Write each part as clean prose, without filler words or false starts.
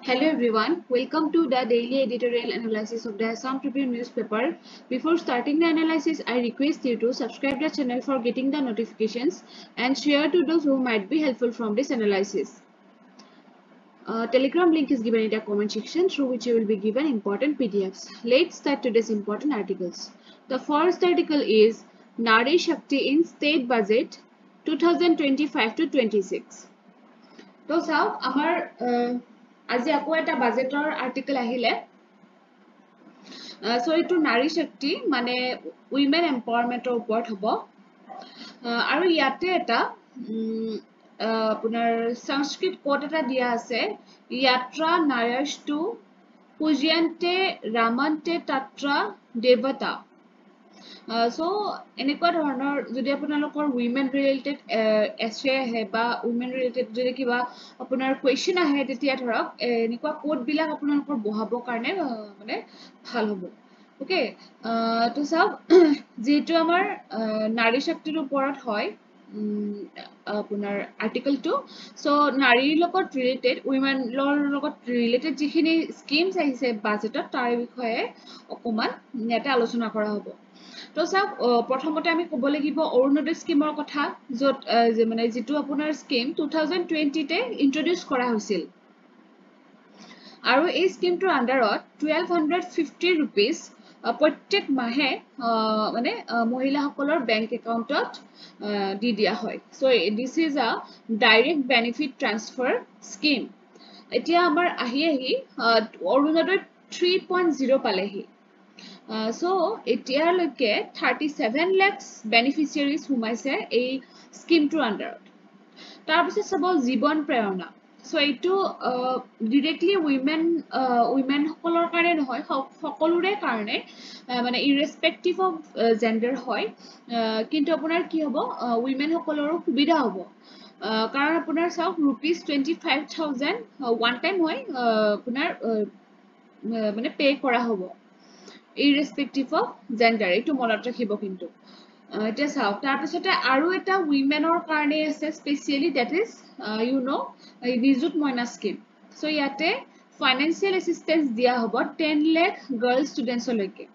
Hello everyone, welcome to the daily editorial analysis of the Assam Tribune newspaper. Before starting the analysis, I request you to subscribe the channel for getting the notifications and share to those who might be helpful from this analysis. Telegram link is given in the comment section through which you will be given important PDFs. Let's start today's important articles. The first article is Nari Shakti in State Budget 2025 to 26. So, our আজি আকৌ এটা বাজেটৰ article আহিলে so এইটো নাৰী শক্তি মানে women এম্পাৱাৰমেন্টৰ ওপৰত হ'ব আৰু ইয়াতে এটা আপোনাৰ সংস্কৃত কোট এটা দিয়া আছে ইয়াত্ৰা নায়স্তু পূজ্যন্তে ৰামন্তে তাত্ৰা দেৱতা So, এনেকুৱা ধৰণৰ যদি আপোনালোকৰ women related essay আহে বা women related যদি কিবা আপোনাৰ question আহে তেতিয়া ধৰক এনেকুৱা কোড বিলাক আপোনালোকৰ বহাবৰ কাৰণে মানে ভাল হ'ব ওকে তো চাওক যেটো আমাৰ নাৰী শক্তিৰ ওপৰত হয় আপোনাৰ আৰ্টিকেলটো সো নাৰীৰ লগত ৰিলেটেড উইমেনৰ লগত ৰিলেটেড যিখিনি স্কিমছ আহিছে বাজেটত তাৰ বিষয়ে অকমান ইয়াতে আলোচনা কৰা হ'ব তো চাওক প্ৰথমতে আমি ক'ব লাগিব অৰুণোদয় স্কিমৰ কথা য'ত মানে যেটো আপোনাৰ স্কিম 2020 তে ইন্ট্ৰোডিউস কৰা হৈছিল আৰু এই স্কিমটোৰ আন্ডাৰত 1250 rupees প্ৰত্যেক মাহে মানে মহিলাসকলৰ বেংক একাউণ্টত দি দিয়া হয় so this is a direct benefit transfer scheme এতিয়া আমাৰ আহি অৰুণোদয় 3.0 পালেহি So, এতিয়ালৈকে 37 lakhs beneficiaries সোমাইছে এই স্কিমটোৰ আন্ডাৰত তাৰপিছত চাব জীৱন প্ৰেৰণা সো এইটো ডিৰেক্টলি উইমেন সকলৰ কাৰণে নহয় সকলোৰে কাৰণে মানে ইৰেসপেক্টিভ অফ জেন্ডাৰ হয় কিন্তু আপোনাৰ কি হ'ব উইমেন সকলৰো সুবিধা হ'ব কাৰণ আপোনাৰ চাওক ₹25,000 ওয়ান টাইম হয় আপোনাৰ মানে পে কৰা হ'ব irrespective of gender এইটো মনত ৰাখিব কিন্তু এতিয়া চাওক তাৰপিছতে আৰু এটা উইমেনৰ কাৰণে আছে specially that is you know নিযুত মইনা স্কিম সো ইয়াতে ফাইনান্সিয়েল এসিস্টেন্স দিয়া হ'ব 10 lakh girl students লৈকে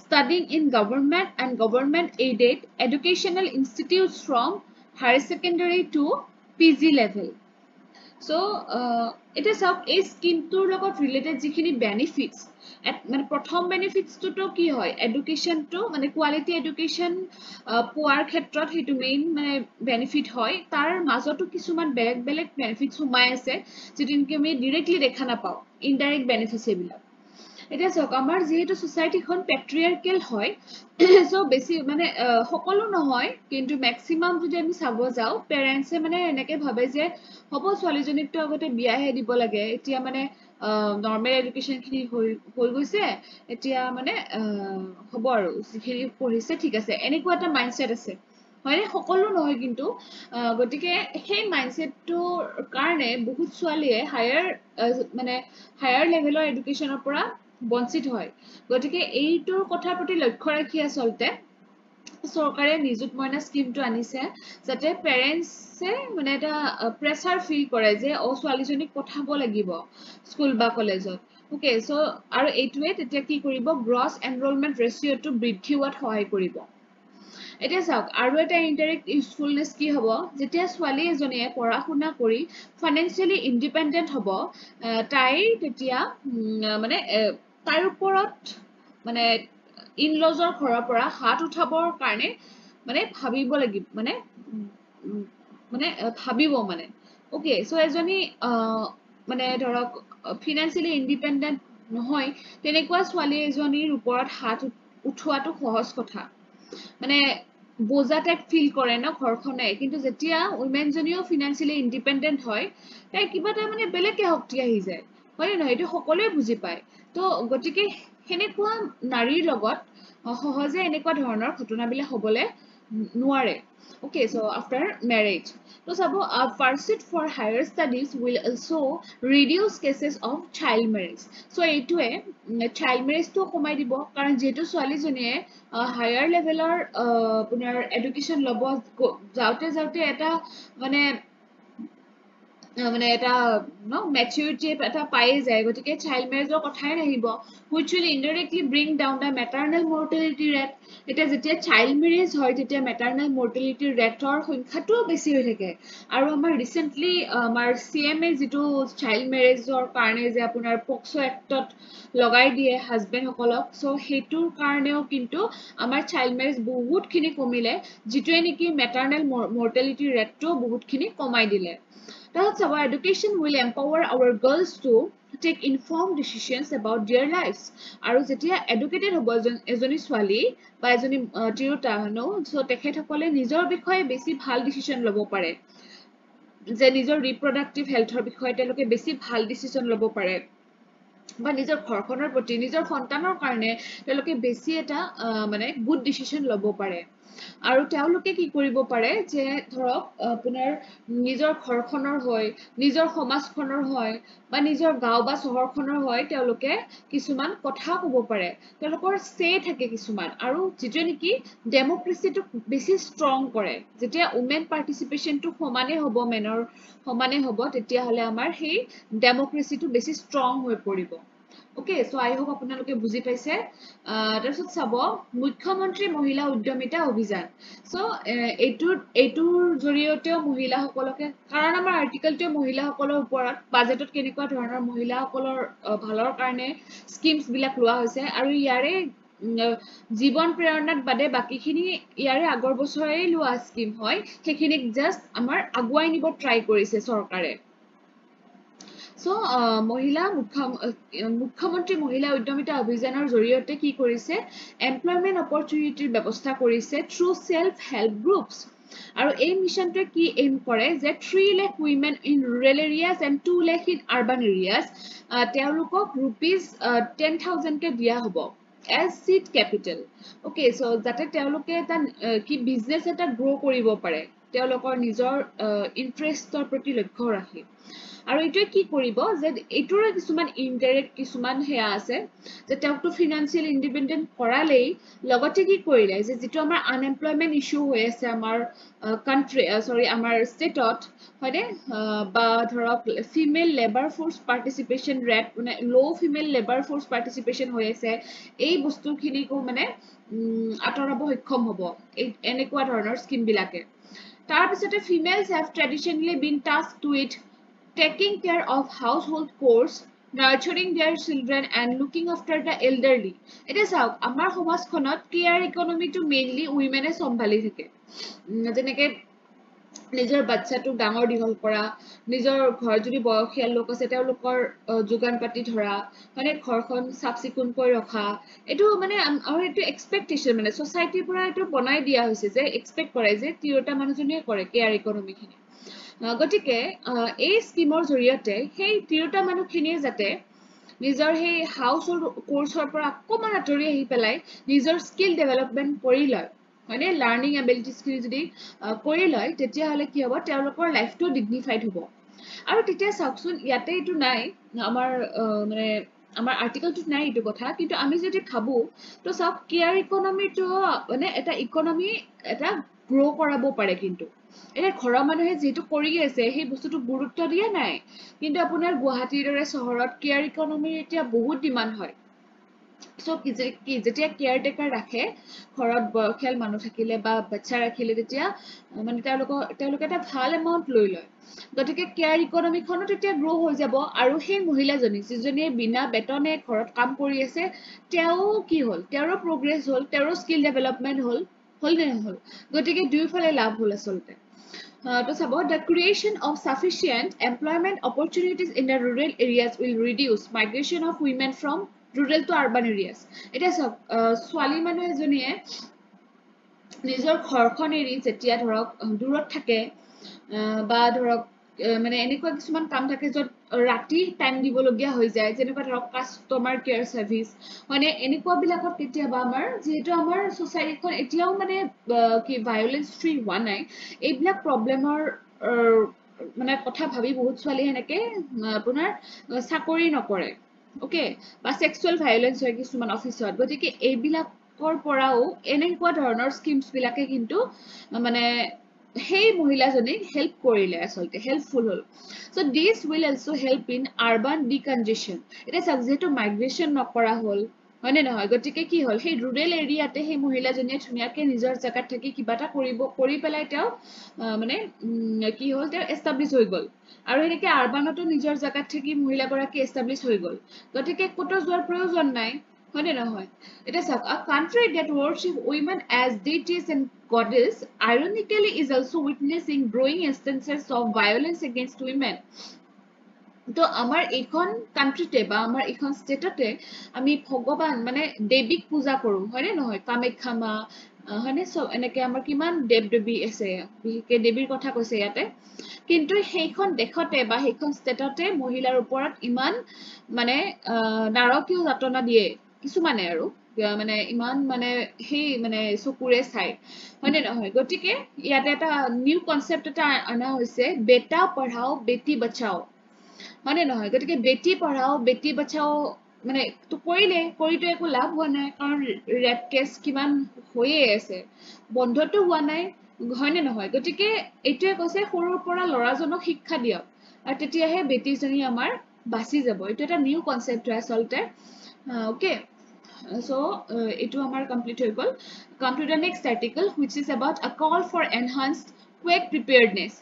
studying in government and government aided educational institutes from higher secondary to PG level So, it is up a scheme to look at related jikhini benefits. At prothom benefits to ki hoy education to mane quality education poor khetrot hitu main mane benefit hoy tar majoto kisuman beleg benefits humai ase jidin ki ami directly dekha na pao indirect benefits ebilak এতিয়া চাওক আমাৰ যেহেতু সোসাইটিখন পেট্ৰিয়াৰ্কেল হয় so বেছি মানে সকলো নহয় কিন্তু ম্যাক্সিমাম যদি আমি চাব যাও পেৰেন্টসে মানে এনেকে ভাবে যে হ'ব ছোৱালীজনীকটো আগতে বিয়াহে দিব লাগে এতিয়া মানে নৰ্মেল এডুকেশন খিনি হৈ গৈছে এতিয়া মানে হ'ব আৰু যিখিনি পঢ়িছে ঠিক আছে এনেকুৱা এটা মাইন্ডসেট আছে হয় সকলো নহয় কিন্তু গটিকে সেই মাইন্ডসেটটোৰ কাৰণে বহুত ছোৱালীয়ে হায়াৰ লেভেলৰ এডুকেশনৰ পৰা বঞ্চিত হয় গটিকে এইটোৰ কথাৰ প্ৰতি লক্ষ্য ৰাখি আচলতে চৰকাৰে নিযুত মইনা স্কিমটো আনিছে যাতে পেৰেন্টসে মানে এটা প্ৰেসাৰ ফিল কৰে যে ছোৱালীজনীক পঠাব লাগিব স্কুল বা কলেজত ওকে সো আৰু এইটোৱে তেতিয়া কি কৰিব গ্ৰছ এনৰোলমেন্ট ৰেশিওটো বৃদ্ধি হোৱাত সহায় কৰিব এতিয়া চাওক আৰু এটা ইনডাইৰেক্ট ইউজফুলনেস কি হ'ব যেতিয়া ছোৱালী এজনীয়ে পঢ়া শুনা কৰি ফাইনান্সিয়ালি ইন্ডিপেন্ডেন্ট হ'ব তাই তেতিয়া মানে তাইৰ ওপৰত মানে ইনলজৰ ঘৰৰ পৰা হাত উঠাবৰ কাৰণে মানে ভাবিব লাগিব মানে ভাবিব মানে ওকে সো এজনী মানে ধৰক ফাইনান্সিয়ালি ইন্ডিপেন্ডেন্ট নহয় তেনেকুৱা ছোৱালী এজনীৰ ওপৰত হাত উঠোৱাটো সহজ কথা মানে বোজা টাইপ ফিল কৰে ন ঘৰখনে কিন্তু যেতিয়া উইমেন জনীও ফাইনান্সিয়ালি ইন্ডিপেন্ডেন্ট হয় তাই কিবা এটা মানে বেলেগকে শক্তি আহি যায় হয় নহয় এইটো সকলোৱে বুজি পায় তো গটিকে হেনেকুৱা নাৰীৰ লগত সহজে এনেকুৱা ধৰণৰ ঘটনাবিলাক হ'বলে নোৱাৰে okay so after marriage so sabo pursuit for higher studies will also reduce cases of child marriage so eitue child marriage to komai dibo karon jetu swali joniye higher levelor punar education lobo jaute eta mane মানে এটা maturity এটা পাই যায় গতিকে child মেৰেজৰ কথাই নাহিব which will indirectly bring down the maternal mortality rate এটা যেতিয়া চাইল্ড মেৰেজ হয় তেতিয়া maternal mortality rateৰ সংখ্যাটো বেছি হৈ থাকে আৰু আমাৰ ৰিসেন্টলি আমাৰ CMA যেটো চাইল্ড মেৰেজৰ কাৰণে যে আপোনাৰ পক্সো এক্টত লগাই দিয়ে হাজবেণ্ড সকলক সো হেতুৰ কাৰণেও কিন্তু আমাৰ চাইল্ড মেৰেজ বহুতখিনি কমিলে যেটোৱে নেকি maternal mortality rateটো বহুতখিনি কমাই দিলে Thus, our education will empower our girls to take informed decisions about their lives. আৰু যেতিয়া educated হ'ব এজনী ছোৱালী বা এজনী তিৰোতা so তেখেতসকলে নিজৰ বিষয়ে বেছি ভাল ডিসিশন ল'ব পাৰে যে নিজৰ ৰিপ্ৰডাক্টিভ হেলথৰ বিষয়ে তেওঁলোকে বেছি ভাল ডিসিশন ল'ব পাৰে বা নিজৰ ঘৰখনৰ প্ৰতি নিজৰ সন্তানৰ কাৰণে তেওঁলোকে বেছি এটা মানে গুড ডিসিশন ল'ব পাৰে আৰু তেওঁলোকে কি কৰিব পাৰে যে ধৰক আপোনাৰ নিজৰ ঘৰখনৰ হয় নিজৰ সমাজখনৰ হয় বা নিজৰ গাঁও বা চহৰখনৰ হয় তেওঁলোকে কিছুমান কথা ক'ব পাৰে তেওঁলোকৰ সে থাকে কিছুমান আৰু যেটো নেকি ডেমক্ৰেসিটো বেছি ষ্ট্ৰং কৰে যেতিয়া উমেন পাৰ্টিসিপেশনটো সমানে হ'ব মেনৰ সমানে হ'ব তেতিয়া হলে আমাৰ সেই ডেমক্ৰেসিটো বেছি ষ্ট্ৰং হৈ পৰিব Okay, so I hope আপোনালোকে বুজি পাইছে তাৰপিছত চাব মুখ্যমন্ত্ৰী মহিলা উদ্যমিতা অভিযান so এইটোৰ জৰিয়তেও মহিলাসকলকে কাৰণ আমাৰ আৰ্টিকেলটো মহিলাসকলৰ ওপৰত বাজেটত কেনেকুৱা ধৰণৰ মহিলাসকলৰ ভালৰ কাৰণে স্কিমছ বিলাক লোৱা হৈছে আৰু ইয়াৰে জীৱন প্ৰেৰণাত বাদে বাকিখিনি ইয়াৰে আগৰ বছৰেই লোৱা স্কিম হয় সেইখিনিক জাস্ট আমাৰ আগুৱাই নিব ট্ৰাই কৰিছে চৰকাৰে So, মুখ্যমন্ত্ৰী মহিলা উদ্যমিতা অভিযানৰ জৰিয়তে কি কৰিছে এমপ্লয়মেন্ট অপৰচুনিটিৰ ব্যৱস্থা কৰিছে থ্ৰু সেলফ হেল্প গ্ৰুপস আৰু এই মিশনটোৱে কি এম কৰে যে 3 lakh women in rural areas and 2 lakh in urban areas তেওঁলোকক ৰুপিজ 10,000 কে দিয়া হ'ব as seed capital okay so যাতে তেওঁলোকে এটা কি বিজনেস এটা গ্ৰো কৰিব পাৰে তেওঁলোকৰ নিজৰ ইন্টাৰেষ্টৰ প্ৰতি লক্ষ্য ৰাখি আৰু এইটোৱে কি কৰিব যে এইটোৰ কিছুমান ইনডাইৰেক্ট কিছুমান হেয়া আছে যে তেওঁকটো ফিনান্সিয়েল ইন্ডিপেন্ডেন্ট কৰালেই লগতে কি কৰিলে যে যেটো আমাৰ আনএমপ্লয়মেন্ট ইস্যু হৈ আছে আমাৰ কান্ট্ৰি সৰি আমাৰ ষ্টেটত হয়নে বা ধৰক ফিমেল লেবাৰ ফোৰ্স পাৰ্টিসিপেশন ৰেট মানে লো ফিমেল লেবাৰ ফোৰ্স পাৰ্টিসিপেশন হৈ আছে এই বস্তুখিনিকো মানে আতৰাব সক্ষম হ'ব এই এনেকুৱা ধৰণৰ স্কিম বিলাকে তাৰ পিছতে females have traditionally been tasked with taking care of household chores, nurturing their children and looking after the elderly. It is how আমাৰ সমাজখনত কেয়াৰ ইকনমিটো মেইনলি উইমেনে সম্ভালি থাকে যেনেকে নিজৰ বাচ্চাটোক ডাঙৰ দীঘল কৰা নিজৰ ঘৰ যদি বয়সীয়াল লোক আছে তেওঁলোকৰ যোগান পাতি ধৰা মানে ঘৰখন সাফ চিকুণকৈ ৰখা এটো মানে আৰু এটো এক্সপেক্টেশন মানে সোসাইটিৰ পৰা এটো বনাই দিয়া হৈছে যে এক্সপেক্ট কৰে যে তিৰোতা মানুহজনীয়ে কৰে কেয়াৰ ইকনমিখিনি গটিকে এই স্কিমৰ জৰিয়তে সেই তিৰোতা মানুহখিনিয়ে যাতে নিজৰ সেই হাউস কোৰ্সৰ পৰা অকমান আঁতৰি আহি পেলাই নিজৰ স্কিল ডেভেলপমেন্ট কৰি লয় মানে লাৰ্নিং এবিলিটিজ খিনি যদি কৰি লয় তেতিয়া হলে কি হ'ব তেওঁলোকৰ লাইফটো ডিগনিফাইড হ'ব আৰু তেতিয়া চাওকচোন ইয়াতে এইটো নাই আমাৰ মানে আমাৰ আৰ্টিকেলটোত নাই এইটো কথা কিন্তু আমি যদি ভাবো তো চাওক কেয়াৰ ইকনমিটো মানে এটা ইকনমি এটা গ্ৰো কৰাব পাৰে কিন্তু এটা ঘৰৰ মানুহে যেটো কৰি আছে সেই বস্তুটো গুৰুত্ব দিয়া নাই কিন্তু আপোনাৰ গুৱাহাটীৰ দৰে চহৰত কেয়াৰ ইকনমিৰ এতিয়া বহুত ডিমান্ড হয় সো কি যেতিয়া কেয়াৰটেকাৰ ৰাখে ঘৰত বয়সীয়াল মানুহ থাকিলে বা বাচ্চা ৰাখিলে তেতিয়া মানে তেওঁলোকে এটা ভাল এমাউন্ট লৈ লয় গতিকে কেয়াৰ ইকনমিখনো তেতিয়া গ্ৰো হৈ যাব আৰু সেই মহিলাজনী যিজনীয়ে বিনা বেতনে ঘৰত কাম কৰি আছে তেওঁ কি হ'ল তেওঁৰো প্ৰগ্ৰেছ হ'ল তেওঁৰো স্কিল ডেভেলপমেন্ট হ'ল নে নহল গতিকে দুইফালে লাভ হ'ল আচলতে to support the creation of sufficient employment opportunities in the rural areas will reduce migration of women from rural to urban areas. It is a swali manu ejoniye নিজৰ ঘৰখন এৰি যেতিয়া ধৰক দূৰত থাকে বা ধৰক মানে এনেকুৱা কিছুমান কাম থাকে যত ৰাতি টাইম দিবলগীয়া হৈ যায় যেনেকুৱা ধৰক কাস্টমাৰ কেয়াৰ সাৰ্ভিস মানে এনেকুৱা বিলাকত কেতিয়াবা আমাৰ যেহেতু আমাৰ সোসাইটিখন এতিয়াও মানে কি ভায়োলেন্স ফ্ৰী হোৱা নাই এইবিলাক প্ৰবলেমৰ মানে কথা ভাবি বহুত ছোৱালী হেনেকে আপোনাৰ চাকৰি নকৰে ওকে বা সেক্সুৱেল ভায়োলেন্স হয় কিছুমান অফিসত গতিকে এইবিলাকৰ পৰাও এনেকুৱা ধৰণৰ স্কিমছ বিলাকে কিন্তু মানে সেই মহিলাজনীক হেল্প কৰিলে আসলতে helpful hall so this will also help in urban decongestion এটা চাওক যেহেতু মাইগ্ৰেশ্যন নকৰা হল হয়নে নহয় গতিকে কি হল সেই ৰুৰেল এৰিয়াতে সেই মহিলাজনীয়ে ধুনীয়াকে নিজৰ জাগাত থাকি কিবা এটা কৰি পেলাই তেওঁ মানে কি হল তেওঁ এষ্টাব্লিছ হৈ গল আৰু এনেকে আৰবানতো নিজৰ জাগাত থাকি মহিলাগৰাকী এষ্টাব্লিছ হৈ গল গতিকে কতো যোৱাৰ প্ৰয়োজন নাই হয়নে নহয় এটা চাওক a country that worship women as deities and goddess ironically is also witnessing growing instances of violence against women তো আমাৰ এইখন কান্ট্ৰিতে বা আমাৰ এইখন ষ্টেটতে আমি ভগৱান মানে দেৱীক পূজা কৰো হয়নে নহয় কামাখ্যা মা হয়নে সব এনেকে আমাৰ কিমান দেৱ দেৱী আছে বিশেষকে দেৱীৰ কথা কৈছে ইয়াতে কিন্তু সেইখন দেশতে বা সেইখন ষ্টেটতে মহিলাৰ ওপৰত ইমান মানে নাৰকীয় যাতনা দিয়ে কিছুমানে আৰু মানে ইমান মানে সেই মানে চকুৰে চাই হয়নে নহয় গতিকে ইয়াতে এটা নিউ কনচেপ্ট এটা অনা হৈছে বেটা পঢ়াও বেটি বচাও মানে নহয় গতিকে বেটি পঢ়াও বেটি বচাও মানে তো কৰিতো একো লাভ হোৱা নাই কাৰণ ৰেপ কেছ কিমান হৈয়ে আছে বন্ধটো হোৱা নাই হয়নে নহয় গতিকে এইটোৱে কৈছে সৰুৰ পৰা ল'ৰাজনক শিক্ষা দিয়ক আৰু তেতিয়াহে বেটিজনী আমাৰ বাচি যাব এইটো এটা নিউ কনচেপ্ট হয় আচলতে ওকে so এইটো আমাৰ কমপ্লিট হৈ গল come to the next article which is about a call for enhanced quake preparedness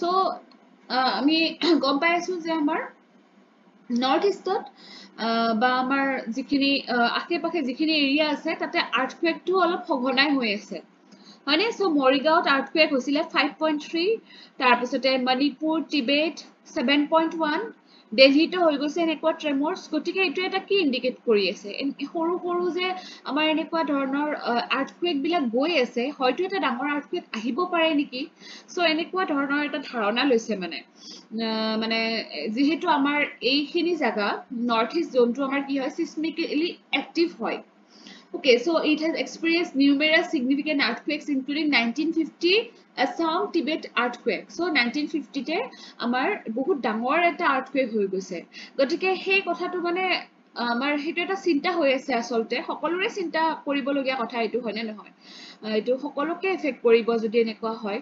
so আমি গম পাই আছো যে আমাৰ নৰ্থ ইষ্টত বা আমাৰ যিখিনি আশে পাশে যিখিনি এৰিয়া আছে তাতে আৰ্থকুৱেকটো অলপ সঘনাই হৈ আছে হয়নে সো মৰিগাঁৱত আৰ্থকুৱেক হৈছিলে 5.3 তাৰপিছতে মণিপুৰ টিবেট 7.1 দিল্লীতো হৈ গৈছে এনেকুৱা ট্ৰেমৰ্স গতিকে এইটো এটা কি ইণ্ডিকেট কৰি আছে সৰু সৰু যে আমাৰ এনেকুৱা ধৰণৰ আৰ্থকুৱেক বিলাক গৈ আছে হয়তো এটা ডাঙৰ আৰ্থকুৱেক আহিব পাৰে নেকি সো এনেকুৱা ধৰণৰ এটা ধাৰণা লৈছে মানে মানে যেহেতু আমাৰ এইখিনি জায়গা নৰ্থ ইষ্ট জোনটো আমাৰ কি হয় সিসমিক্যালি অ্যাক্টিভ হয় okay so it has experienced numerous significant earthquakes including 1950 Assam Tibet earthquake so 1950 তে আমাৰ বহুত ডাঙৰ এটা earthquake হৈ গৈছে গতিকে সেই কথাটো মানে আমাৰ হেতু এটা চিন্তা হৈ আছে আসলতে সকলোৰে চিন্তা কৰিবলগীয়া কথা এইটো হয়নে নহয় এইটো সকলোকে এফেক্ট কৰিব যদি এনেকুৱা হয়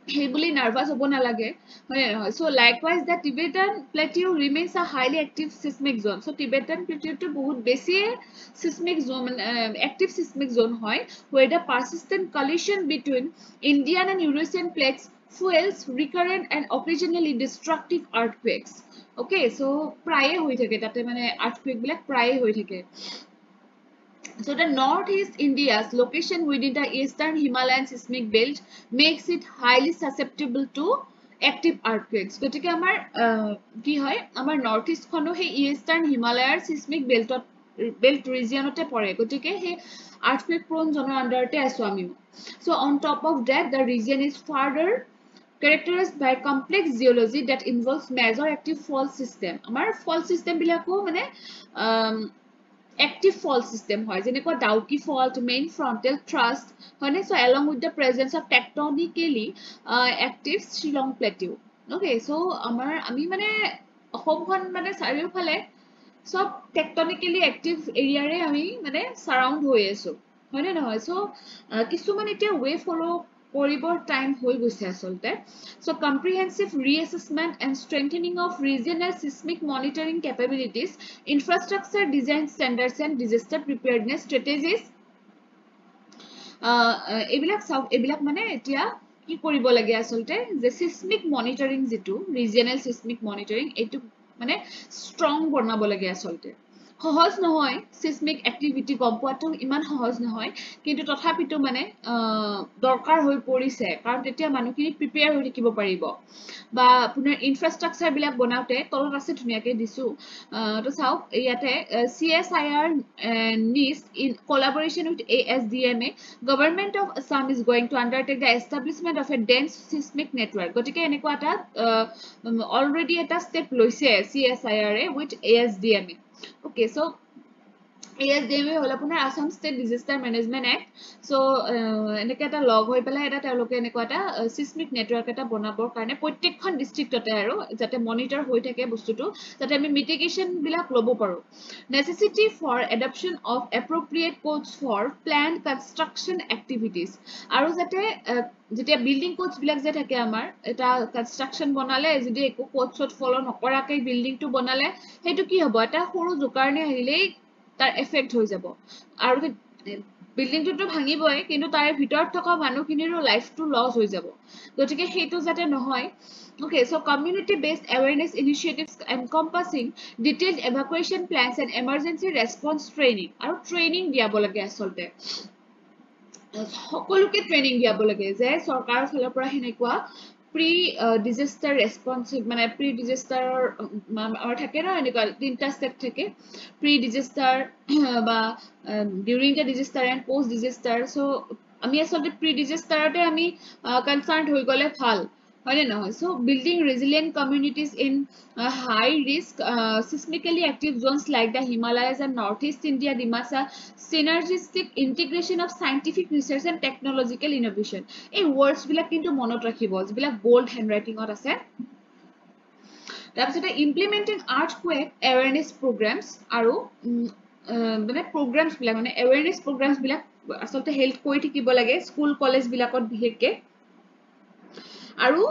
হেবুলি নার্ভাস হব না লাগে হয় না হয় so likewise the Tibetan plateau remains a highly active seismic zone so Tibetan plateau to বহুত বেশি seismic zone active seismic zone হয় where the persistent collision between Indian and Eurasian plates fuels recurrent and occasionally destructive earthquakes okay so প্রায় হৈ থাকে তাতে মানে earthquake বিলাক প্রায় হৈ থাকে So the northeast India's location within the eastern Himalayan seismic belt makes it highly susceptible to active earthquakes. গতিকে আমাৰ কি হয় আমাৰ northeast খনো হে eastern Himalayan seismic belt regionতে পৰে গতিকে হে earthquake prone জনৰ আন্ডাৰতে আছো আমি So on top of that the region is further characterized by complex geology that involves major active fault system. আমাৰ fault system বিলাকো মানে active fault system hoy jenekwa Dauki fault main frontal thrust hone so along with the presence of tectonically active Shillong plateau okay so amar ami mane অসমখন মানে চাৰিওফালে সব টেকটনিক্যালি active area ৰে আমি মানে সাৰাউন্ড হৈ আছো হয়নে নহয় সো কিছুমান এতিয়া ওয়ে ফলো কৰিবৰ টাইম হৈ গৈছে আসলতে so comprehensive reassessment and strengthening of regional seismic monitoring capabilities infrastructure design standards and disaster preparedness strategies এবিলাক মানে এতিয়া কি কৰিব লাগে আসলতে যে seismic monitoring যেটো regional seismic monitoring এটো মানে strong বনাব লাগে আসলতে সহজ নহয় seismic activity গম পোৱাটো ইমান সহজ নহয় কিন্তু তথাপিতো মানে দৰকাৰ হৈ পৰিছে কাৰণ তেতিয়া মানুহখিনি প্ৰিপেয়াৰ হৈ থাকিব পাৰিব বা আপোনাৰ ইনফ্ৰাষ্ট্ৰাকচাৰ বিলাক বনাওতে তলত আছে ধুনিয়াকে দিছো তো চাওক ইয়াতে CSIR NIST in collaboration with ASDMA government of Assam is going to undertake the establishment of a dense seismic network গতিকে এনেকুৱা এটা already এটা step লৈছে CSIR with ASDMA okay so ASDMA হল আপোনাৰ Assam state disaster management act so এনেকে এটা লগ হৈ পেলাই এটা তেওঁলোকে এনেকুৱা এটা সিসমিক নেটৱৰ্ক এটা বনাবৰ কাৰণে প্ৰত্যেকখন ডিস্ট্ৰিক্টতে আৰু যাতে মনিটৰ হৈ থাকে বস্তুটো যাতে আমি মিটিগেশন বিলাক লব পাৰো necessity for adoption of appropriate codes for planned construction activities আৰু যাতে যেতিয়া বিল্ডিং কোডস বিলাক যে থাকে আমাৰ এটা কনস্ট্ৰাকশন বনালে যদি একো কোডছত ফলো নকৰাকৈ বিল্ডিংটো বনালে হেতু কি হ'ব এটা সৰু জোকাৰণে আহিলেই তাৰ এফেক্ট হৈ যাব আৰু বিল্ডিংটো ভাঙিবই কিন্তু তাৰ ভিতৰত থকা মানুহখিনিৰো লাইফটো লস হৈ যাব গতিকে হেতু যাতে নহয় Okay, so community-based awareness initiatives encompassing detailed evacuation plans and emergency response training. আৰু training দিয়াব লাগে আসলতে সকলোকে ট্ৰেইনিং দিয়াব লাগে যে চৰকাৰৰ ফালৰ পৰা হেনেকুৱা প্ৰি ডিজাস্টাৰ ৰেসপন্সিভ মানে প্ৰি ডিজাস্টাৰৰ আমাৰ থাকে না এনেকুৱা তিনটা স্টেপ থাকে প্ৰি ডিজাস্টাৰ বা during the disaster and post disaster so আমি আসলে প্ৰি ডিজাস্টাৰতে আমি কনসার্ন হৈ গলে ভাল হয় না নহয় so building resilient communities in high risk seismically active zones like the Himalayas and northeast India Dimasa synergistic integration of scientific research and technological innovation এই words বিলাক কিন্তু মনত ৰাখিব যিবিলাক bold handwritingত আছে তাৰপিছতে implementing earthquake awareness programs আৰু মানে programs বিলাক মানে awareness programs বিলাক আসলতে হেল্প কৰি থাকিব লাগে স্কুল কলেজ বিলাকত বিশেষকে আৰু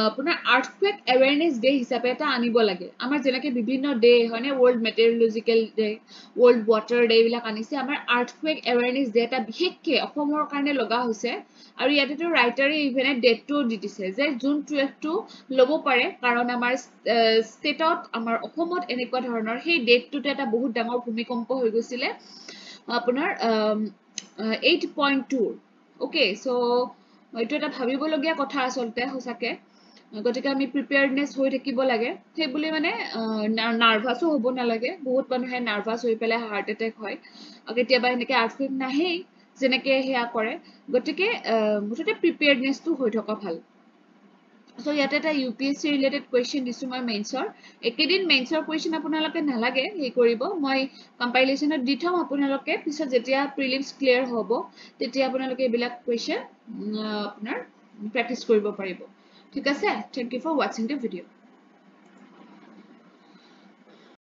আপোনাৰ আৰ্থকুৱেক এৱেৰনেছ ডে হিচাপে এটা আনিব লাগে আমাৰ যেনেকৈ বিভিন্ন ডে হয়নে world meteorological day world water day বিলাক আনিছে আমাৰ আৰ্থকুৱেক এৱেৰনেছ ডে এটা বিশেষকৈ অসমৰ কাৰণে লগা হৈছে আৰু ইয়াতেতো ৰাইটাৰে ইভেনে ডেটটো দি দিছে যে জুন 12টো ল'ব পাৰে কাৰণ আমাৰ ষ্টেটত আমাৰ অসমত এনেকুৱা ধৰণৰ সেই ডেটটোতে এটা বহুত ডাঙৰ ভূমিকম্প হৈ গৈছিলে আপোনাৰ 8.2 ওকে সো এইটো এটা ভাবিবলগীয়া কথা আসলতে হসাকে গতিকে আমি প্ৰিপেয়াৰনেছ হৈ থাকিব লাগে সেই বুলি মানে নাৰ্ভাসও হ'ব নালাগে বহুত মানুহে নাৰ্ভাস হৈ পেলাই হাৰ্ট এটেক হয় কেতিয়াবা এনেকৈ আৰ্থকুৱেক নাহেই যেনেকৈ হেয়া কৰে গতিকে মুঠতে প্ৰিপেয়াৰনেছটো হৈ থকা ভাল সো ইয়াতে এটা UPSC ৰিলেটেড কোৱেশ্চন দিছো মই মেইনছৰ একেদিন মেইনছৰ কোৱেশ্চন আপোনালোকে নালাগে হে কৰিব মই কম্পাইলেচনত দি থম আপোনালোকে পিছত যেতিয়া প্ৰিলিমছ ক্লিয়াৰ হ'ব তেতিয়া আপোনালোকে এইবিলাক কোৱেশ্চন আপোনাৰ প্ৰেক্টিছ কৰিব পাৰিব ঠিক আছে thank you for watching the video